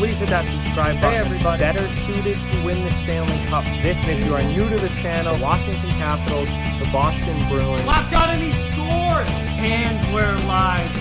please hit that subscribe button. Hey everybody. Better suited to win the Stanley Cup this season. If you are new to the channel, Washington Capitals, the Boston Bruins. Locked on and he scored! And we're live.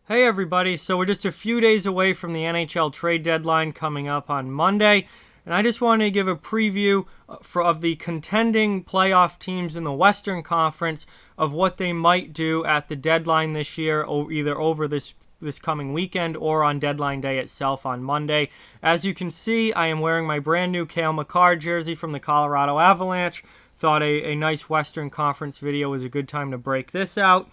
Hey everybody, so we're just a few days away from the NHL trade deadline coming up on Monday. And I just wanted to give a preview of the contending playoff teams in the Western Conference of what they might do at the deadline this year, either over this coming weekend or on deadline day itself on Monday. As you can see, I am wearing my brand new Cale Makar jersey from the Colorado Avalanche. Thought a nice Western Conference video was a good time to break this out.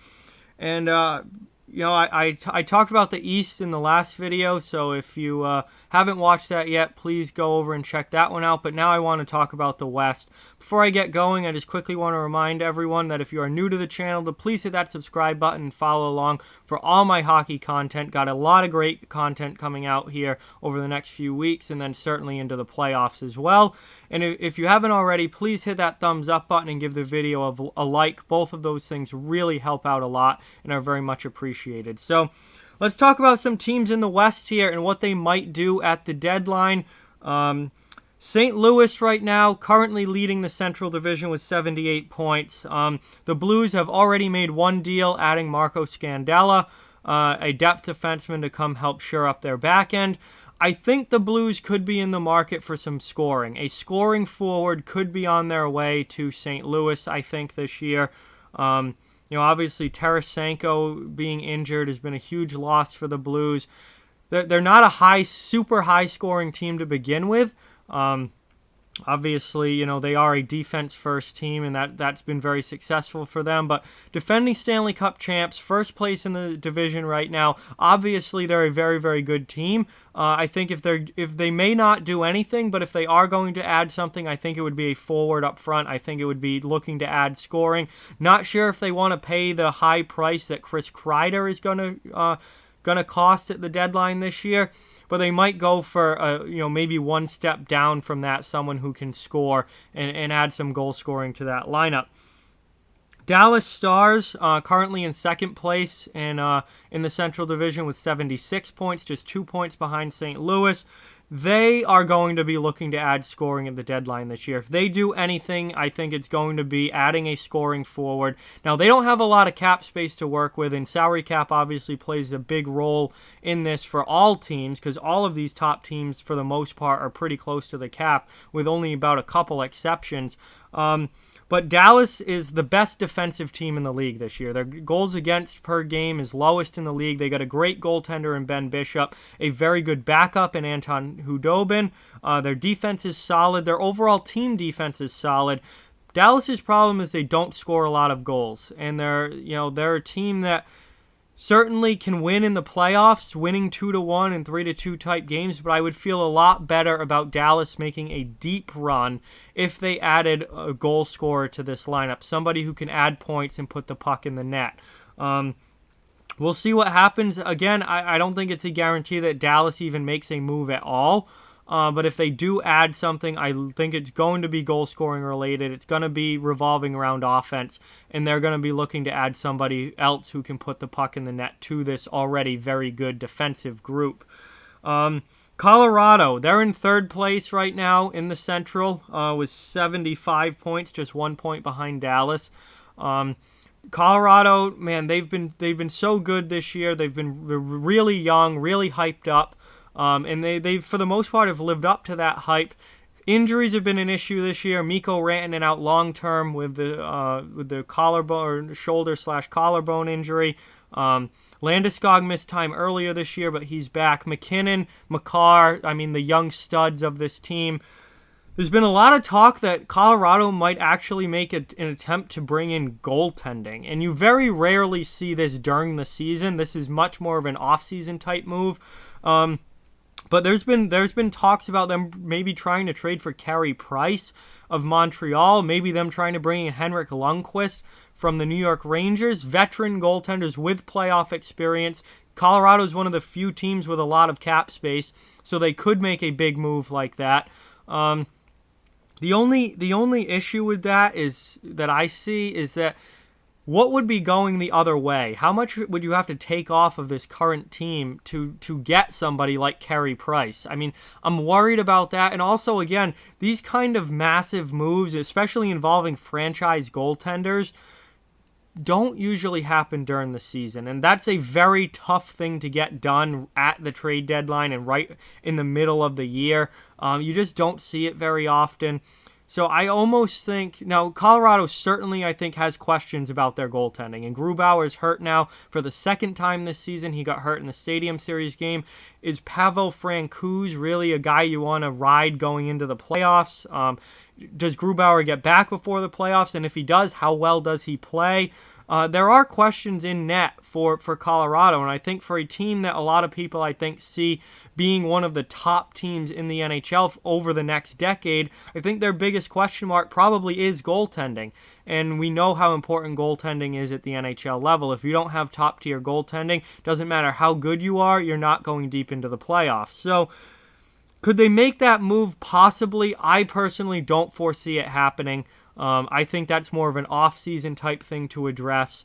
And, I talked about the East in the last video, so if you haven't watched that yet, please go over and check that one out. But now I want to talk about the West. Before I get going, I just quickly want to remind everyone that if you are new to the channel, to please hit that subscribe button and follow along for all my hockey content. Got a lot of great content coming out here over the next few weeks, and then certainly into the playoffs as well. And if you haven't already, please hit that thumbs up button and give the video a like. Both of those things really help out a lot and are very much appreciated. So let's talk about some teams in the West here and what they might do at the deadline. St. Louis right now currently leading the Central Division with 78 points. The Blues have already made one deal, adding Marco Scandella, a depth defenseman, to come help shore up their back end. I think the Blues could be in the market for some scoring. A scoring forward could be on their way to St. Louis, I think, this year. Obviously Tarasenko being injured has been a huge loss for the Blues. They're not a super high scoring team to begin with. Obviously, they are a defense-first team, and that's been very successful for them. But defending Stanley Cup champs, first place in the division right now, obviously they're a very, very good team. I think if they may not do anything, but if they are going to add something, I think it would be a forward up front. I think it would be looking to add scoring. Not sure if they want to pay the high price that Chris Kreider is going to cost at the deadline this year. But they might go for, maybe one step down from that, someone who can score and add some goal scoring to that lineup. Dallas Stars currently in second place in the Central Division with 76 points, just 2 points behind St. Louis. They are going to be looking to add scoring at the deadline this year. If they do anything, I think it's going to be adding a scoring forward. Now, they don't have a lot of cap space to work with, and salary cap obviously plays a big role in this for all teams, because all of these top teams, for the most part, are pretty close to the cap, with only about a couple exceptions. But Dallas is the best defensive team in the league this year. Their goals against per game is lowest in the league. They got a great goaltender in Ben Bishop, a very good backup in Anton Khudobin. Their defense is solid. Their overall team defense is solid. Dallas's problem is they don't score a lot of goals, and they're a team that certainly can win in the playoffs, winning 2-1 and 3-2 type games, but I would feel a lot better about Dallas making a deep run if they added a goal scorer to this lineup, somebody who can add points and put the puck in the net. We'll see what happens. Again, I don't think it's a guarantee that Dallas even makes a move at all. But if they do add something, I think it's going to be goal-scoring related. It's going to be revolving around offense, and they're going to be looking to add somebody else who can put the puck in the net to this already very good defensive group. Colorado, they're in third place right now in the Central with 75 points, just 1 point behind Dallas. Colorado, man, they've been so good this year. They're really young, really hyped up. And they for the most part have lived up to that hype. Injuries have been an issue this year. Mikko Rantanen out long term with the collarbone or shoulder/collarbone injury. Landeskog missed time earlier this year, but he's back. McKinnon, Makar, the young studs of this team. There's been a lot of talk that Colorado might actually make an attempt to bring in goaltending, and you very rarely see this during the season. This is much more of an off-season type move. But there's been talks about them maybe trying to trade for Carey Price of Montreal, maybe them trying to bring in Henrik Lundqvist from the New York Rangers, veteran goaltenders with playoff experience. Colorado is one of the few teams with a lot of cap space, so they could make a big move like that. The only issue with that is that I see is that what would be going the other way? How much would you have to take off of this current team to get somebody like Carey Price? I mean, I'm worried about that. And also, again, these kind of massive moves, especially involving franchise goaltenders, don't usually happen during the season. And that's a very tough thing to get done at the trade deadline and right in the middle of the year. You just don't see it very often. So I almost think, now Colorado certainly I think has questions about their goaltending, and Grubauer's hurt now for the second time this season. He got hurt in the Stadium Series game. Is Pavel Francouz really a guy you want to ride going into the playoffs? Does Grubauer get back before the playoffs? And if he does, how well does he play? There are questions in net for Colorado, and I think for a team that a lot of people I think see being one of the top teams in the NHL over the next decade, I think their biggest question mark probably is goaltending. And we know how important goaltending is at the NHL level. If you don't have top-tier goaltending, doesn't matter how good you are, you're not going deep into the playoffs. So could they make that move? Possibly. I personally don't foresee it happening. I think that's more of an off-season type thing to address.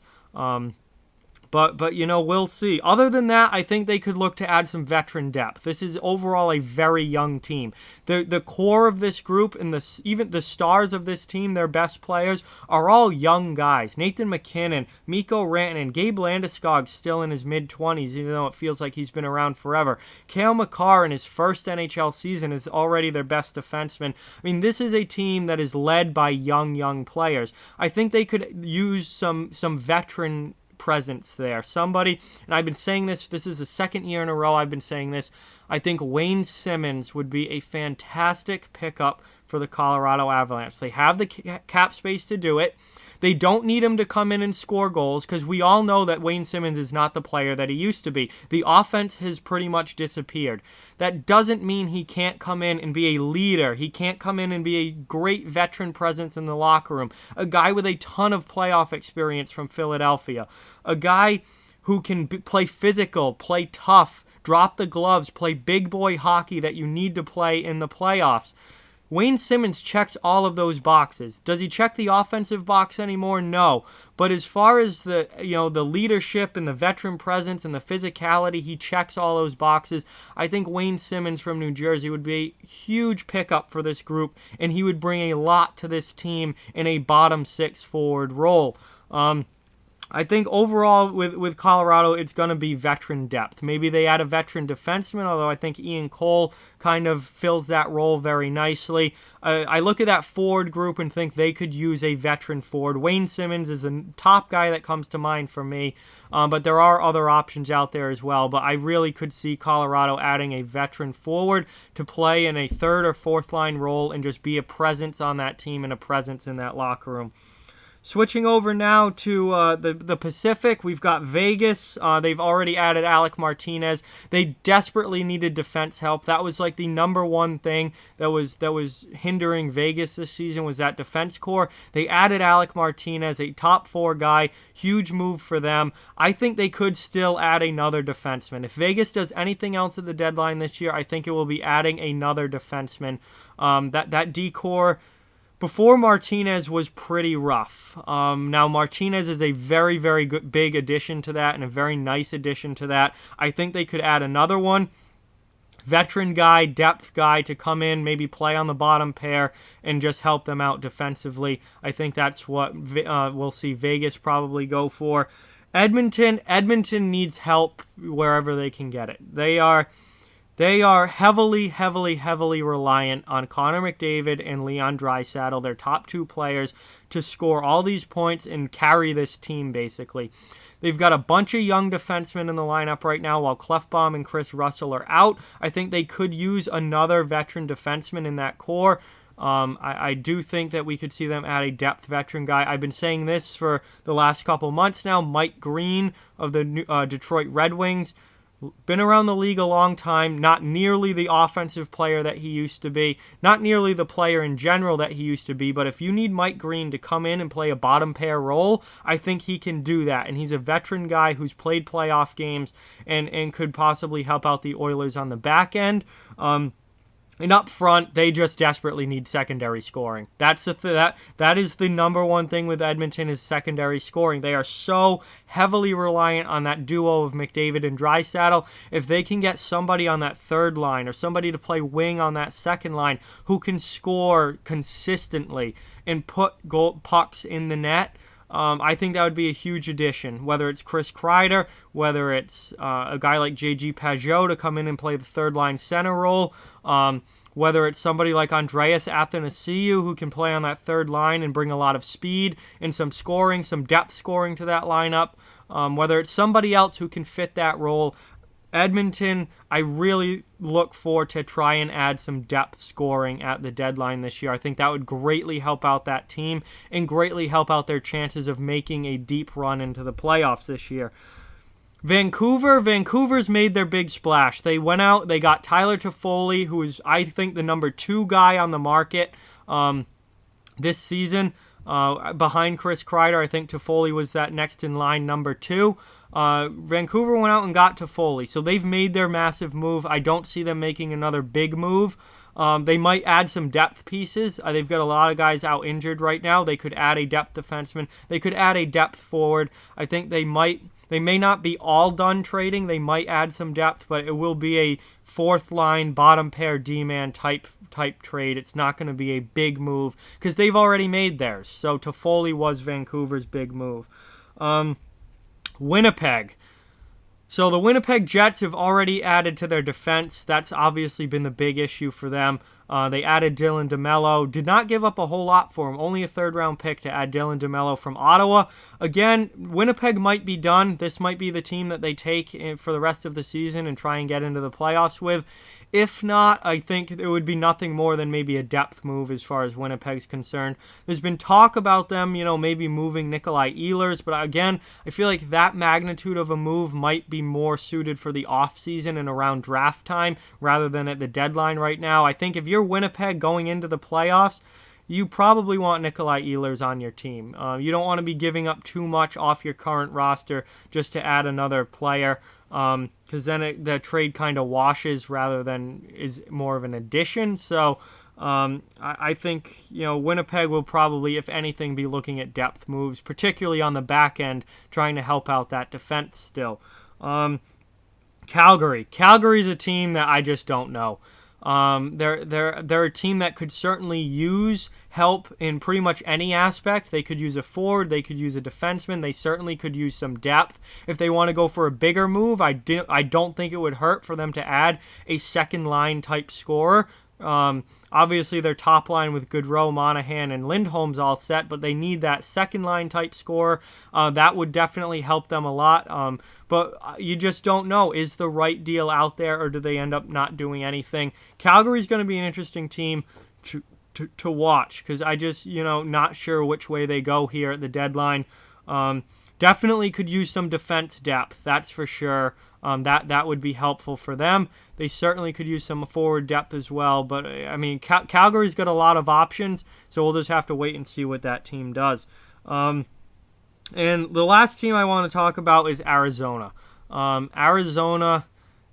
But you know, we'll see. Other than that, I think they could look to add some veteran depth. This is overall a very young team. The core of this group and even the stars of this team, their best players, are all young guys. Nathan MacKinnon, Mikko Rantanen, Gabe Landeskog's still in his mid-20s, even though it feels like he's been around forever. Cale Makar in his first NHL season is already their best defenseman. I mean, this is a team that is led by young players. I think they could use some veteran presence there. Somebody, and I've been saying this is the second year in a row I've been saying this, I think Wayne Simmons would be a fantastic pickup for the Colorado Avalanche. They have the cap space to do it. They don't need him to come in and score goals, because we all know that Wayne Simmons is not the player that he used to be. The offense has pretty much disappeared. That doesn't mean he can't come in and be a leader. He can't come in and be a great veteran presence in the locker room. A guy with a ton of playoff experience from Philadelphia. A guy who can play physical, play tough, drop the gloves, play big boy hockey that you need to play in the playoffs. Wayne Simmons checks all of those boxes. Does he check the offensive box anymore? No. But as far as the leadership and the veteran presence and the physicality, he checks all those boxes. I think Wayne Simmons from New Jersey would be a huge pickup for this group, and he would bring a lot to this team in a bottom six forward role. I think overall with Colorado, it's going to be veteran depth. Maybe they add a veteran defenseman, although I think Ian Cole kind of fills that role very nicely. I look at that forward group and think they could use a veteran forward. Wayne Simmons is the top guy that comes to mind for me, but there are other options out there as well. But I really could see Colorado adding a veteran forward to play in a third or fourth line role and just be a presence on that team and a presence in that locker room. Switching over now to the Pacific, we've got Vegas. They've already added Alec Martinez. They desperately needed defense help. That was like the number one thing that was hindering Vegas this season, was that defense core. They added Alec Martinez, a top four guy. Huge move for them. I think they could still add another defenseman. If Vegas does anything else at the deadline this year, I think it will be adding another defenseman. That D-core before Martinez was pretty rough. Now Martinez is a very, very good, big addition to that, and a very nice addition to that. I think they could add another one. Veteran guy, depth guy to come in, maybe play on the bottom pair and just help them out defensively. I think that's what we'll see Vegas probably go for. Edmonton needs help wherever they can get it. They are heavily reliant on Connor McDavid and Leon Draisaitl, their top two players, to score all these points and carry this team, basically. They've got a bunch of young defensemen in the lineup right now while Klefbom and Chris Russell are out. I think they could use another veteran defenseman in that core. I do think that we could see them add a depth veteran guy. I've been saying this for the last couple months now. Mike Green of the Detroit Red Wings. Been around the league a long time, not nearly the offensive player that he used to be, not nearly the player in general that he used to be, but if you need Mike Green to come in and play a bottom pair role, I think he can do that, and he's a veteran guy who's played playoff games and could possibly help out the Oilers on the back end. And up front, they just desperately need secondary scoring. That's that is the number one thing with Edmonton is secondary scoring. They are so heavily reliant on that duo of McDavid and Draisaitl. If they can get somebody on that third line or somebody to play wing on that second line who can score consistently and put pucks in the net, I think that would be a huge addition, whether it's Chris Kreider, whether it's a guy like J.G. Pageau to come in and play the third-line center role, whether it's somebody like Andreas Athanasiou who can play on that third line and bring a lot of speed and some scoring, some depth scoring to that lineup, whether it's somebody else who can fit that role. Edmonton, I really look forward to try and add some depth scoring at the deadline this year. I think that would greatly help out that team and greatly help out their chances of making a deep run into the playoffs this year. Vancouver's made their big splash. They went out, they got Tyler Toffoli, who is, I think, the number 2 guy on the market this season. Behind Chris Kreider, I think Toffoli was that next in line number 2. Vancouver went out and got Toffoli, so they've made their massive move. I don't see them making another big move. They might add some depth pieces. They've got a lot of guys out injured right now. They could add a depth defenseman. They could add a depth forward. I think they may not be all done trading. They might add some depth, but it will be a fourth line, bottom pair D-man type trade. It's not going to be a big move because they've already made theirs. So Toffoli was Vancouver's big move. Winnipeg. So the Winnipeg Jets have already added to their defense. That's obviously been the big issue for them. They added Dylan DeMello. Did not give up a whole lot for him. Only a third-round pick to add Dylan DeMello from Ottawa. Again, Winnipeg might be done. This might be the team that they take for the rest of the season and try and get into the playoffs with. If not, I think it would be nothing more than maybe a depth move as far as Winnipeg's concerned. There's been talk about them, maybe moving Nikolai Ehlers, but again, I feel like that magnitude of a move might be more suited for the offseason and around draft time rather than at the deadline right now. I think if you're Winnipeg going into the playoffs, you probably want Nikolai Ehlers on your team. You don't want to be giving up too much off your current roster just to add another player. Because then the trade kind of washes rather than is more of an addition. So I think Winnipeg will probably, if anything, be looking at depth moves, particularly on the back end, trying to help out that defense still. Calgary's a team that I just don't know. They're a team that could certainly use help in pretty much any aspect. They could use a forward, they could use a defenseman, they certainly could use some depth. If they want to go for a bigger move, I don't think it would hurt for them to add a second line type scorer. Obviously, their top line with Gaudreau, Monahan, and Lindholm's all set, but they need that second line type scorer. That would definitely help them a lot. But you just don't know. Is the right deal out there, or do they end up not doing anything? Calgary's going to be an interesting team to watch because I just, not sure which way they go here at the deadline. Definitely could use some defense depth, that's for sure. That would be helpful for them. They certainly could use some forward depth as well. But, I mean, Calgary's got a lot of options, so we'll just have to wait and see what that team does. And the last team I want to talk about is Arizona. Arizona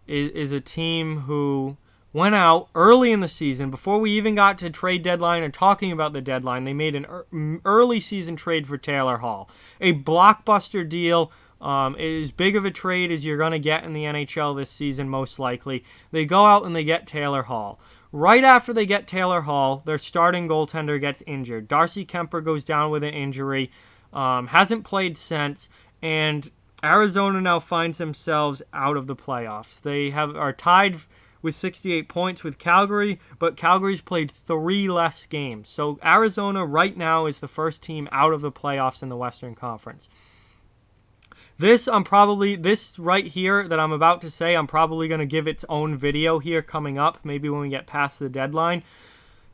is a team who went out early in the season, before we even got to trade deadline or talking about the deadline. They made an early season trade for Taylor Hall. A blockbuster deal. As big of a trade as you're going to get in the NHL this season, most likely. They go out and they get Taylor Hall. Right after they get Taylor Hall, their starting goaltender gets injured. Darcy Kemper goes down with an injury, hasn't played since, and Arizona now finds themselves out of the playoffs. They are tied with 68 points with Calgary, but Calgary's played 3 less games. So Arizona right now is the first team out of the playoffs in the Western Conference. This right here that I'm about to say, I'm probably going to give its own video here coming up, maybe when we get past the deadline.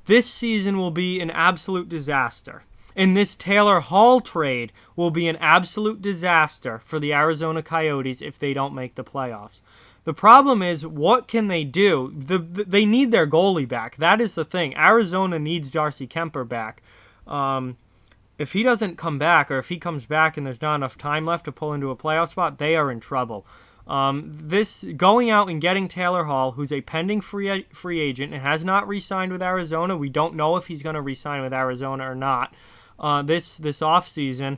This season will be an absolute disaster. And this Taylor Hall trade will be an absolute disaster for the Arizona Coyotes if they don't make the playoffs. The problem is, what can they do? They need their goalie back. That is the thing. Arizona needs Darcy Kemper back. If he doesn't come back, or if he comes back and there's not enough time left to pull into a playoff spot, they are in trouble. This going out and getting Taylor Hall, who's a pending free agent and has not re-signed with Arizona. We don't know if he's going to re-sign with Arizona or not this offseason.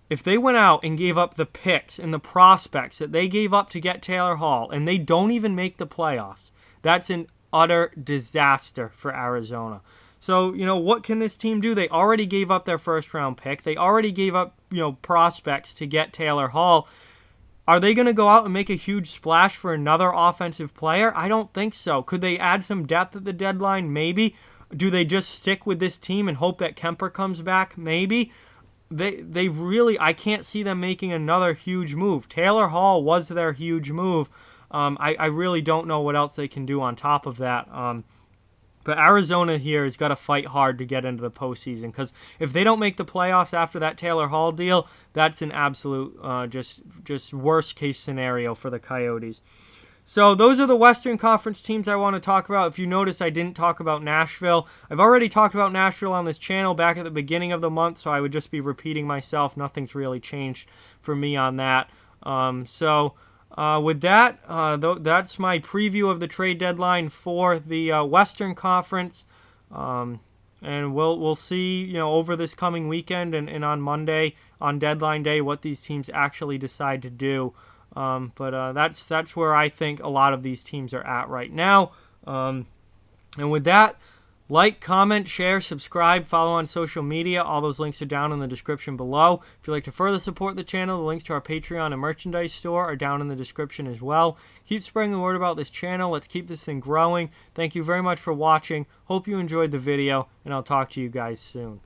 If they went out and gave up the picks and the prospects that they gave up to get Taylor Hall, and they don't even make the playoffs, that's an utter disaster for Arizona. So, what can this team do? They already gave up their first-round pick. They already gave up, prospects to get Taylor Hall. Are they going to go out and make a huge splash for another offensive player? I don't think so. Could they add some depth at the deadline? Maybe. Do they just stick with this team and hope that Kemper comes back? Maybe. They really, I can't see them making another huge move. Taylor Hall was their huge move. I really don't know what else they can do on top of that. But Arizona here has got to fight hard to get into the postseason, because if they don't make the playoffs after that Taylor Hall deal, that's an absolute just worst case scenario for the Coyotes. So those are the Western Conference teams I want to talk about. If you notice, I didn't talk about Nashville. I've already talked about Nashville on this channel back at the beginning of the month, so I would just be repeating myself. Nothing's really changed for me on that. With that, that's my preview of the trade deadline for the Western Conference. And we'll see, over this coming weekend and on Monday, on deadline day, what these teams actually decide to do. But that's where I think a lot of these teams are at right now. And with that, like, comment, share, subscribe, follow on social media. All those links are down in the description below. If you'd like to further support the channel, the links to our Patreon and merchandise store are down in the description as well. Keep spreading the word about this channel. Let's keep this thing growing. Thank you very much for watching. Hope you enjoyed the video, and I'll talk to you guys soon.